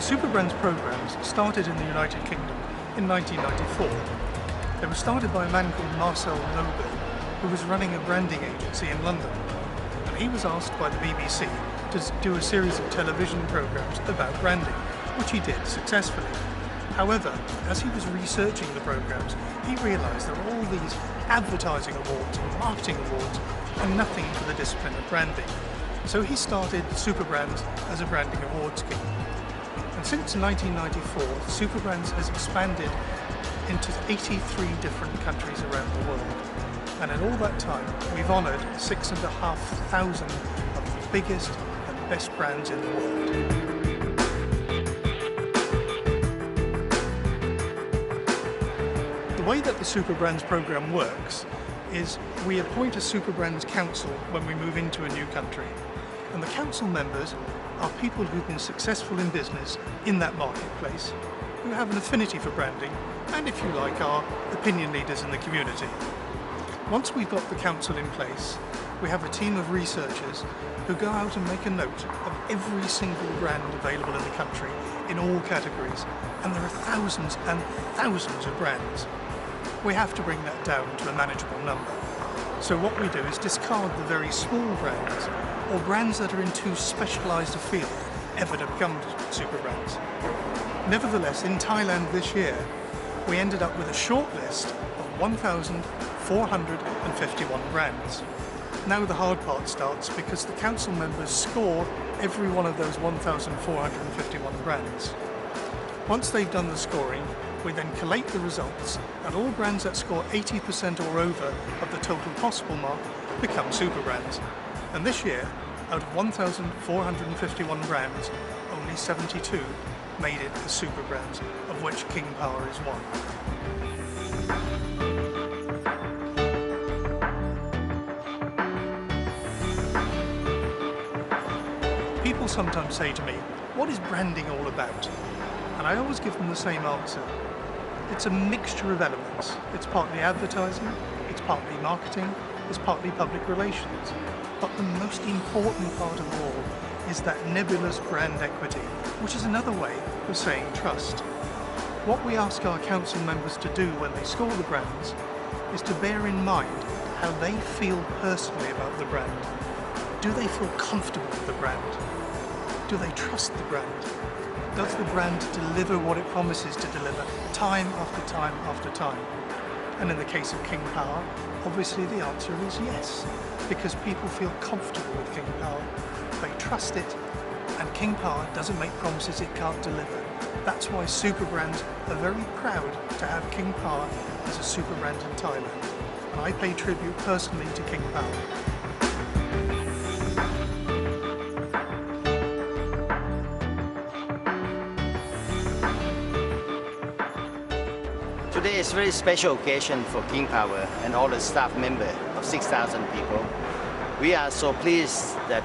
Superbrands programs started in the United Kingdom in 1994. They were started by a man called Marcel Noble, who was running a branding agency in London. And he was asked by the BBC to do a series of television programs about branding, which he did successfully. However, as he was researching the programs, he realised there were all these advertising awards and marketing awards and nothing for the discipline of branding. So he started Superbrands as a branding award scheme. And since 1994, Superbrands has expanded into 83 different countries around the world. And in all that time, we've honoured 6,500 of the biggest and best brands in the world. The way that the Superbrands programme works is we appoint a Superbrands council when we move into a new country. And the council members are people who've been successful in business in that marketplace, who have an affinity for branding, and if you like, are opinion leaders in the community. Once we've got the council in place, we have a team of researchers who go out and make a note of every single brand available in the country in all categories, and there are thousands and thousands of brands. We have to bring that down to a manageable number. So what we do is discard the very small brands, or brands that are in too specialised a field ever to become Superbrands. Nevertheless, in Thailand this year, we ended up with a short list of 1,451 brands. Now the hard part starts, because the council members score every one of those 1,451 brands. Once they've done the scoring, we then collate the results, and all brands that score 80% or over of the total possible mark become Superbrands. And this year, out of 1,451 brands, only 72 made it as Superbrands, of which King Power is one. People sometimes say to me, what is branding all about? And I always give them the same answer. It's a mixture of elements. It's partly advertising, it's partly marketing, it's partly public relations. But the most important part of all is that nebulous brand equity, which is another way of saying trust. What we ask our council members to do when they score the brands is to bear in mind how they feel personally about the brand. Do they feel comfortable with the brand? Do they trust the brand? Does the brand deliver what it promises to deliver time after time after time? And in the case of King Power, obviously the answer is yes, because people feel comfortable with King Power. They trust it, and King Power doesn't make promises it can't deliver. That's why Superbrands are very proud to have King Power as a Superbrand in Thailand. And I pay tribute personally to King Power. Today is a very special occasion for King Power and all the staff members of 6,000 people. We are so pleased that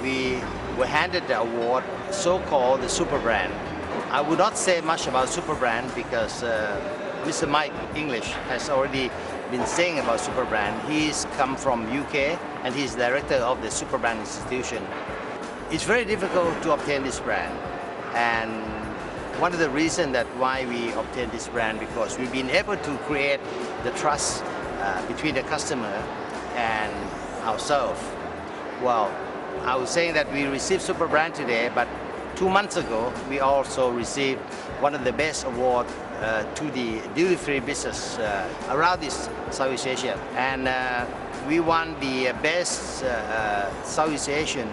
we were handed the award, so-called the Superbrand. I would not say much about Superbrand because Mr. Mike English has already been saying about Superbrand. He's come from UK and he's director of the Superbrand Institution. It's very difficult to obtain this brand, and one of the reasons that why we obtained this brand, because we've been able to create the trust between the customer and ourselves. Well, I was saying that we received Superbrand today, but 2 months ago we also received one of the best awards to the duty-free business around this Southeast Asia, and we won the best Southeast Asian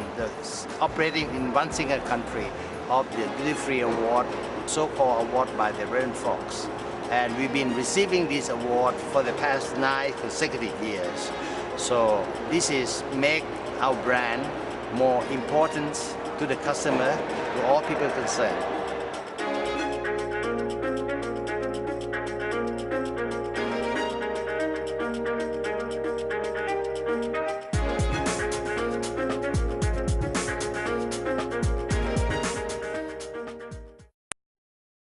operating in one single country of the duty-free award, so-called award by the Red Fox. And we've been receiving this award for the past 9 consecutive years. So this is make our brand more important to the customer, to all people concerned.